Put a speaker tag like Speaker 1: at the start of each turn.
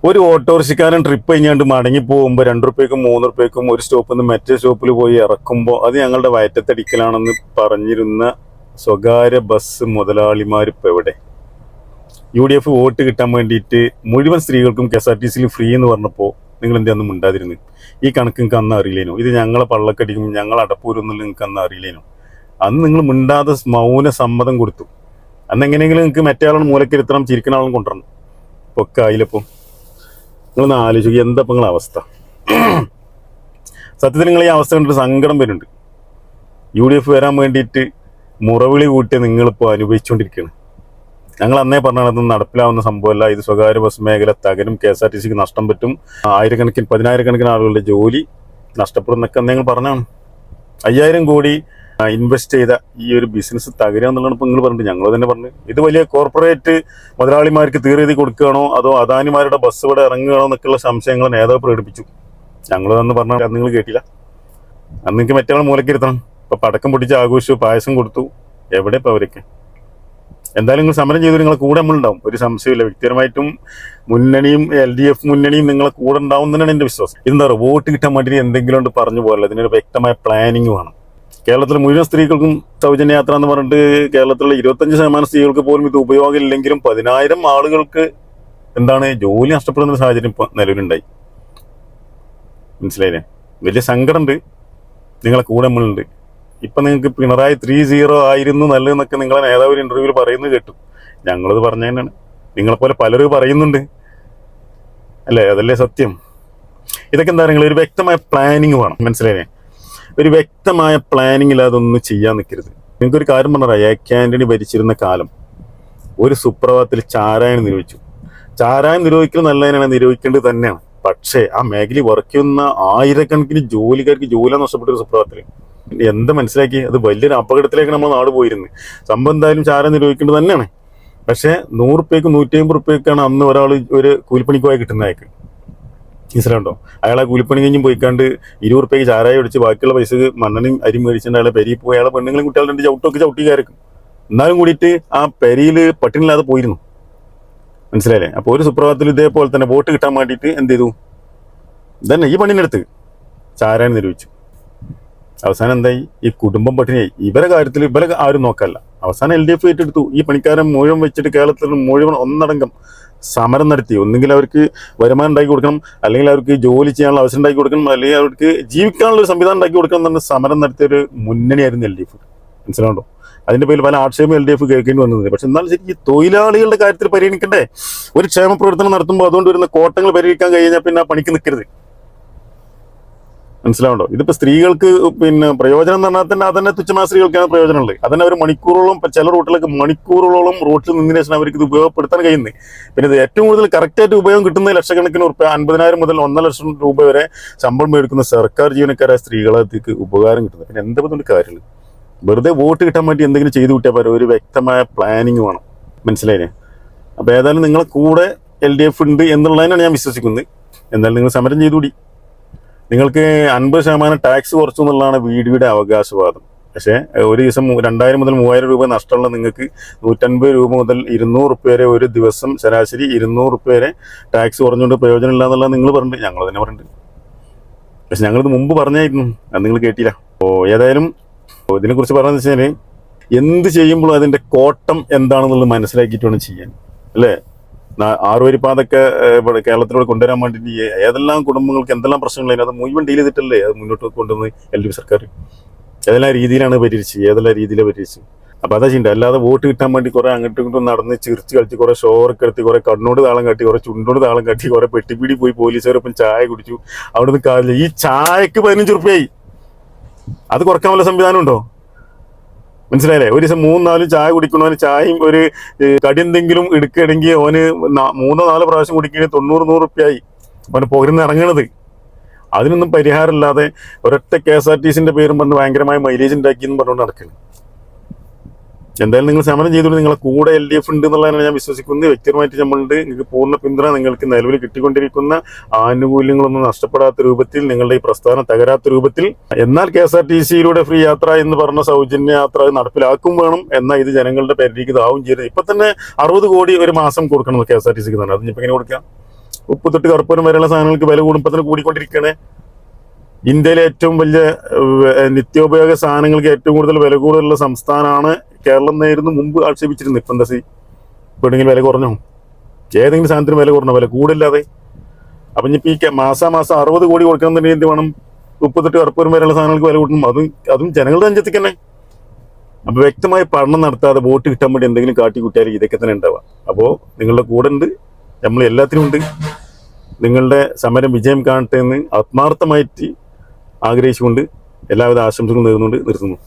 Speaker 1: ഒരു ഓട്ടോറിക്ഷക്കാരൻ ട്രിപ്പ് കഴിഞ്ഞാണ്ട് മടങ്ങി പോകുമ്പോൾ 2 റുപ്യക്കും 3 റുപ്യക്കും ഒരു സ്റ്റോപ്പിൽ നിന്ന് മറ്റേ സ്റ്റോപ്പിൽ പോയി ഇറക്കുമ്പോൾ അത് ഞങ്ങളുടെ വയറ്റത്തടിക്കലാണെന്ന് പറഞ്ഞിരുന്ന സ്വകാര്യ ബസ് മുതലാളിമാർ ഇപ്പോൾ എവിടെ? UDF വോട്ട് കിട്ടാൻ വേണ്ടിയിട്ട് മുഴുവൻ സ്ത്രീകൾക്കും KSRTCയിൽ ഫ്രീ എന്ന് പറഞ്ഞപ്പോൾ നിങ്ങൾ എന്തൊന്നും മിണ്ടാതിരുന്നു? ഈ കണക്ക് നിങ്ങൾക്ക് അന്ന് അറിയില്ലേനോ? ഇത് ഞങ്ങളെ പള്ളക്കടിക്കും ഞങ്ങൾ അടപ്പൂരൊന്നുമില്ല, നിങ്ങൾക്ക് അന്ന് അറിയില്ലേനോ? അന്ന് നിങ്ങൾ മിണ്ടാതെ മൗന സമ്മതം കൊടുത്തു. അന്ന് എങ്ങനെയെങ്കിലും നിങ്ങൾക്ക് മറ്റേ ആളാണ് മൂലക്കിരുത്തണം, ചിരിക്കുന്ന ആളും കൊണ്ടുവരണം. പൊക്കെ ആയില്ലപ്പോൾ നിങ്ങളൊന്ന് ആലോചിക്കുക, എന്താ ഇപ്പം നിങ്ങളെ അവസ്ഥ? സത്യത്തിൽ നിങ്ങൾ ഈ അവസ്ഥ കണ്ടിട്ട് സങ്കടം വരുന്നുണ്ട്. UDF വരാൻ വേണ്ടിയിട്ട് മുറവിളി കൂട്ടി നിങ്ങളിപ്പോൾ അനുഭവിച്ചുകൊണ്ടിരിക്കുകയാണ്. ഞങ്ങൾ അന്നേ പറഞ്ഞാൽ അതൊന്നും നടപ്പിലാവുന്ന സംഭവമല്ല. ഇത് സ്വകാര്യ ബസ് മേഖല തകരും, KSRTCക്ക് നഷ്ടം പറ്റും, ആയിരക്കണക്കിന് 10,000-കണക്കിന് ആളുകളുടെ ജോലി നഷ്ടപ്പെടും എന്നൊക്കെ ഞങ്ങൾ പറഞ്ഞാണ്. 5,000 കോടി ഇൻവെസ്റ്റ് ചെയ്ത ഈ ഒരു ബിസിനസ് തകരുക എന്നുള്ളതാണ് ഇപ്പോൾ നിങ്ങൾ പറഞ്ഞിട്ട്. ഞങ്ങൾ തന്നെ പറഞ്ഞു ഇത് വലിയ കോർപ്പറേറ്റ് മുതലാളിമാർക്ക് തീരെഴുതി കൊടുക്കുകയാണോ അതോ അദാനിമാരുടെ ബസ് ഇവിടെ ഇറങ്ങുകയാണോ എന്നൊക്കെയുള്ള സംശയങ്ങൾ നേതാവ് പ്രകടിപ്പിച്ചു. ഞങ്ങൾ തന്നെ പറഞ്ഞാൽ അത് നിങ്ങൾ കേട്ടില്ല. അന്ന് നിങ്ങൾക്ക് മറ്റേ മൂലക്കിരുത്തണം. ഇപ്പം പടക്കം പൊട്ടിച്ച് ആഘോഷിച്ചു, പായസം കൊടുത്തു. എവിടെ ഇപ്പോൾ അവരൊക്കെ? എന്തായാലും നിങ്ങൾ സമരം ചെയ്തു, നിങ്ങളെ കൂടെ നമ്മളുണ്ടാവും, ഒരു സംശയമില്ല. വ്യക്തിപരമായിട്ടും മുന്നണിയും LDF മുന്നണിയും നിങ്ങളെ കൂടെ ഉണ്ടാവും തന്നെയാണ് എൻ്റെ വിശ്വാസം. ഇതെന്താ പറയുക, വോട്ട് കിട്ടാൻ വേണ്ടി എന്തെങ്കിലും കൊണ്ട് പറഞ്ഞു പോകല്ല. ഇതിനൊരു വ്യക്തമായ പ്ലാനിങ് വേണം. കേരളത്തിലെ മുഴുവൻ സ്ത്രീകൾക്കും സൗജന്യ യാത്ര എന്ന് പറഞ്ഞിട്ട് കേരളത്തിലുള്ള 25% സ്ത്രീകൾക്ക് പോലും ഇത് ഉപയോഗമില്ലെങ്കിലും 10,000 ആളുകൾക്ക് ജോലി നഷ്ടപ്പെടുന്ന ഒരു സാഹചര്യം ഇപ്പോൾ നിലവിലുണ്ടായി. മനസ്സിലായില്ലേ? വലിയ സങ്കടമുണ്ട്. നിങ്ങളെ കൂടെ നമ്മളുണ്ട്. ഇപ്പം നിങ്ങൾക്ക് പിണറായി 3-0 ആയിരുന്നു നല്ലതെന്നൊക്കെ നിങ്ങളെ നേതാവ് ഒരു ഇൻ്റർവ്യൂവിൽ പറയുന്നത് കേട്ടു. ഞങ്ങളത് പറഞ്ഞ തന്നെയാണ്. നിങ്ങളെപ്പോലെ പലരും പറയുന്നുണ്ട് അല്ലേ? അതല്ലേ സത്യം. ഇതൊക്കെ എന്താ പറയുക, ഒരു വ്യക്തമായ പ്ലാനിങ് വേണം. മനസ്സിലായില്ലേ? ഒരു വ്യക്തമായ പ്ലാനിങ്ങിൽ അതൊന്നും ചെയ്യാൻ നിൽക്കരുത്. നിങ്ങൾക്കൊരു കാര്യം പറഞ്ഞാൽ AK ആന്റണി ഭരിച്ചിരുന്ന കാലം ഒരു സുപ്രഭാതത്തിൽ ചാരായം നിരോധിച്ചു. ചാരായം നിരോധിക്കൽ നല്ലതിനാണ്, നിരോധിക്കേണ്ടത് തന്നെയാണ്. പക്ഷേ ആ മേഖലയിൽ വർക്ക് ചെയ്യുന്ന ആയിരക്കണക്കിന് ജോലിക്കാർക്ക് ജോലി നഷ്ടപ്പെട്ട ഒരു സുപ്രഭാതത്തിൽ എന്താ മനസ്സിലാക്കി? അത് വലിയൊരു അപകടത്തിലേക്ക് നമ്മൾ നാട് പോയിരുന്നു. സംഭവം എന്തായാലും ചാരായം നിരോധിക്കേണ്ടത് തന്നെയാണ്. പക്ഷേ 100 റുപ്യക്കും 150 റുപ്യക്കാണ് അന്ന് ഒരാൾ ഒരു കൂലിപ്പണിക്ക് പോയി കിട്ടുന്ന അയക്ക്. മനസ്സിലാവുണ്ടോ? അയാളെ കൂലിപ്പണി കഴിഞ്ഞും പോയിക്കാണ്ട് 20 റുപ്യക്ക് ചാരായം അടിച്ച് ബാക്കിയുള്ള പൈസ മണ്ണെണ്ണയും അരി മേടിച്ചിട്ട് അയാളെ പെരിയിൽ പോയി അയാളെ പെണ്ണുങ്ങളും കുട്ടികളുടെ 2 ചവിട്ടൊക്കെ ചവിട്ടിക്കാരക്കും. എന്നാലും കൂടിയിട്ട് ആ പെരിയിൽ പട്ടിണില്ലാതെ പോയിരുന്നു. മനസ്സിലായില്ലേ? അപ്പോൾ ഒരു സുപ്രഭാതത്തിൽ ഇതേപോലെ തന്നെ വോട്ട് കിട്ടാൻ വേണ്ടിയിട്ട് എന്ത് ചെയ്തു? ഇതന്നെ ഈ പണിനെടുത്ത് ചാരായം നിരോധിച്ചു. അവസാനം എന്തായി? ഈ കുടുംബം പട്ടിണിയായി. ഇവരെ കാര്യത്തിൽ ഇവരെ ആരും നോക്കല്ല. അവസാനം LDF ഏറ്റെടുത്തു. ഈ പണിക്കാരൻ മുഴുവൻ വെച്ചിട്ട് കേരളത്തിൽ മുഴുവൻ ഒന്നടങ്കം സമരം നടത്തി. ഒന്നുകിൽ അവർക്ക് വരുമാനം ഉണ്ടാക്കി കൊടുക്കണം, അല്ലെങ്കിൽ അവർക്ക് ജോലി ചെയ്യാനുള്ള അവസരം ഉണ്ടാക്കി കൊടുക്കണം, അല്ലെങ്കിൽ അവർക്ക് ജീവിക്കാനുള്ള ഒരു സംവിധാനം ഉണ്ടാക്കി കൊടുക്കണം എന്ന സമരം നടത്തിയൊരു മുന്നണിയായിരുന്നു LDF. മനസ്സിലാവുണ്ടോ? അതിൻ്റെ പേരിൽ പല ആക്ഷേപം LDF കേൾക്കേണ്ടി വന്നത്. പക്ഷെ എന്നാലും ശരി, ഈ തൊഴിലാളികളുടെ കാര്യത്തിൽ പരിഗണിക്കണ്ടേ? ഒരു ക്ഷേമ പ്രവർത്തനം നടത്തുമ്പോൾ അതുകൊണ്ട് വരുന്ന കോട്ടങ്ങൾ പരിഹരിക്കാൻ കഴിഞ്ഞാൽ പിന്നെ ആ പണിക്ക് നിൽക്കരുത്. മനസ്സിലാവുണ്ടോ? ഇതിപ്പോൾ സ്ത്രീകൾക്ക് പ്രയോജനം എന്ന് പറഞ്ഞാൽ തന്നെ അതന്നെ തുച്ഛമായ സ്ത്രീകൾക്കാണ് പ്രയോജനമുള്ളത്. അതന്നെ അവർ മണിക്കൂറോളം, ചില റൂട്ടിലൊക്കെ മണിക്കൂറുകളോളം റൂട്ടിൽ നിന്നതിന് ശേഷം അവർക്ക് ഇത് ഉപയോഗപ്പെടുത്താൻ കഴിയുന്നത്. പിന്നെ ഇത് ഏറ്റവും കൂടുതൽ കറക്റ്റായിട്ട് ഉപയോഗം കിട്ടുന്നത് ലക്ഷക്കണക്കിന് റുപ്യ, 50,000 മുതൽ 1 ലക്ഷം രൂപ വരെ ശമ്പളം മേടിക്കുന്ന സർക്കാർ ജീവനക്കാരായ സ്ത്രീകൾക്ക് ഉപകാരം കിട്ടുന്നത്. പിന്നെ എന്താ പറഞ്ഞ കാര്യങ്ങൾ? വെറുതെ വോട്ട് കിട്ടാൻ വേണ്ടി എന്തെങ്കിലും ചെയ്തു കിട്ടിയാൽ പോരാ. ഒരു വ്യക്തമായ പ്ലാനിങ് വേണം. മനസ്സിലായില്ലേ? അപ്പോൾ ഏതായാലും നിങ്ങളെ കൂടെ LDF ഉണ്ട് എന്നുള്ളതിനാണ് ഞാൻ വിശ്വസിക്കുന്നത്. എന്തായാലും നിങ്ങൾ സമരം ചെയ്തുകൂടി. നിങ്ങൾക്ക് 50% ടാക്സ് കുറച്ചു എന്നുള്ളതാണ് VDയുടെ അവകാശവാദം. പക്ഷേ ഒരു ദിവസം 2,000 മുതൽ 3,000 രൂപ നഷ്ടമുള്ള നിങ്ങൾക്ക് 150 രൂപ മുതൽ 200 റുപ്യ വരെ ഒരു ദിവസം ശരാശരി 200 റുപ്യ വരെ ടാക്സ് കുറഞ്ഞുകൊണ്ട് പ്രയോജനമില്ല എന്നുള്ളത് നിങ്ങൾ പറഞ്ഞിട്ട്, ഞങ്ങൾ തന്നെ പറഞ്ഞിട്ട്. പക്ഷെ ഞങ്ങളിത് മുമ്പ് പറഞ്ഞായിരുന്നു, അത് നിങ്ങൾ കേട്ടില്ല. അപ്പോൾ ഏതായാലും ഇതിനെക്കുറിച്ച് പറയുന്നത് വെച്ചാൽ എന്ത് ചെയ്യുമ്പോഴും അതിൻ്റെ കോട്ടം എന്താണെന്നുള്ളത് മനസ്സിലാക്കിയിട്ട് വേണം ചെയ്യാൻ, അല്ലേ? 6 വരിപ്പാതൊക്കെ ഇവിടെ കേരളത്തിലൂടെ കൊണ്ടുവരാൻ വേണ്ടിയിട്ട് ഏതെല്ലാം കുടുംബങ്ങൾക്ക് എന്തെല്ലാം പ്രശ്നങ്ങളായിരുന്നു അത് മുഴുവൻ ഡീൽ ചെയ്തിട്ടല്ലേ അത് മുന്നോട്ട് കൊണ്ടുവന്ന് LDF സർക്കാർ. ഏതെല്ലാം രീതിയിലാണ് പരിഹരിച്ചത്, ഏതെല്ലാം രീതിയിലാണ് പരിഹരിച്ചത്. അപ്പോൾ അതാ ചെയ്യേണ്ടത്. അല്ലാതെ വോട്ട് കിട്ടാൻ വേണ്ടി കുറേ അങ്ങോട്ടും ഇങ്ങോട്ടും നടന്ന് ചിരിച്ച് കളിച്ച്, കുറേ ഷോറൊക്കെ എടുത്ത്, കുറേ കണ്ണോട് താളം കാട്ടി, കുറേ ചുണ്ടോട് താളം കാട്ടി, കുറേ പെട്ടിപ്പിടി പോയി പോലീസുകാരൊപ്പം ചായ കുടിച്ചു. അവിടെ നിന്ന് കാലില്ല. ഈ ചായക്ക് 15 റുപ്യായി. അത് കുറക്കാൻ വല്ല സംവിധാനം ഉണ്ടോ? മനസ്സിലായില്ലേ? ഒരു ദിവസം 3-4 ചായ കുടിക്കണവന് ചായയും ഒരു കടി എന്തെങ്കിലും എടുക്കുകയാണെങ്കിൽ ഓന് 3-4 പ്രാവശ്യം കുടിക്കുകയാണെങ്കിൽ 90-100 റുപ്യായി അവന് പുകരുന്ന് ഇറങ്ങണത്. അതിനൊന്നും പരിഹാരമില്ലാതെ ഒരൊറ്റ KSRTCന്റെ പേരും പറഞ്ഞ് ഭയങ്കരമായ മൈലേജ് ഉണ്ടാക്കി എന്ന് പറഞ്ഞുകൊണ്ട് നടക്കുന്നു. എന്തായാലും നിങ്ങൾ സമരം ചെയ്തുകൊണ്ട് നിങ്ങളെ കൂടെ LDF ഉണ്ട് എന്നുള്ളതാണ് ഞാൻ വിശ്വസിക്കുന്നത്. വ്യക്തിപരമായിട്ട് നമ്മളുണ്ട്. നിങ്ങൾക്ക് പൂർണ്ണ പിന്തുണ. നിങ്ങൾക്ക് നിലവിൽ കിട്ടിക്കൊണ്ടിരിക്കുന്ന ആനുകൂല്യങ്ങളൊന്നും നഷ്ടപ്പെടാത്ത രൂപത്തിൽ, നിങ്ങളുടെ ഈ പ്രസ്ഥാനം തകരാത്ത രൂപത്തിൽ, എന്നാൽ KSRTCയിലൂടെ ഫ്രീ യാത്ര എന്ന് പറഞ്ഞ സൗജന്യ യാത്ര നടപ്പിലാക്കും വേണം. എന്നാൽ ഇത് ജനങ്ങളുടെ പരിധിക്ക് ഇതാവും ചെയ്യരുത്. ഇപ്പൊ തന്നെ 60 കോടി ഒരു മാസം കൊടുക്കണം KSRTCക്ക് തന്നെ. അതിനിപ്പോ എങ്ങനെ കൊടുക്കാം? ഉപ്പ് തൊട്ട് കർപ്പൂരം വരെയുള്ള സാധനങ്ങൾക്ക് വില കൂടുമ്പോൾ തന്നെ കൂടിക്കൊണ്ടിരിക്കുകയാണ്. ഇന്ത്യയിലെ ഏറ്റവും വലിയ നിത്യോപയോഗ സാധനങ്ങൾക്ക് ഏറ്റവും കൂടുതൽ വില കൂടുതലുള്ള സംസ്ഥാനമാണ് കേരളം എന്നായിരുന്നു മുമ്പ് ആക്ഷേപിച്ചിരുന്നത്. ഇപ്പം എന്താ എവിടെയെങ്കിലും വില കുറഞ്ഞോ? ഏതെങ്കിലും സാധനത്തിന് വില കുറഞ്ഞോ? വില കൂടില്ലാതെ. അപ്പം ഇനിയിപ്പോൾ ഈ മാസാമാസം 60 കോടി കൊടുക്കണമെന്നുണ്ടെങ്കിൽ എന്ത് വേണം? ഉപ്പ് തൊട്ട് കർപ്പൂരം വരെയുള്ള സാധനങ്ങൾക്ക് വില കൂട്ടണം. അതും ജനങ്ങളുടെ അഞ്ചത്തേക്ക് തന്നെ. അപ്പോൾ വ്യക്തമായി പഠനം നടത്താതെ വോട്ട് കിട്ടാൻ വേണ്ടി എന്തെങ്കിലും കാട്ടിക്കൂട്ടിയാൽ ഇതൊക്കെ തന്നെ ഉണ്ടാവുക. അപ്പോൾ നിങ്ങളുടെ കൂടെ ഉണ്ട്, നമ്മൾ എല്ലാത്തിനും ഉണ്ട്. നിങ്ങളുടെ സമരം വിജയം കാണട്ടെ എന്ന് ആത്മാർത്ഥമായിട്ട് ആഗ്രഹിച്ചുകൊണ്ട് എല്ലാവിധ ആശംസകളും നേർന്നുകൊണ്ട് നിർത്തുന്നു.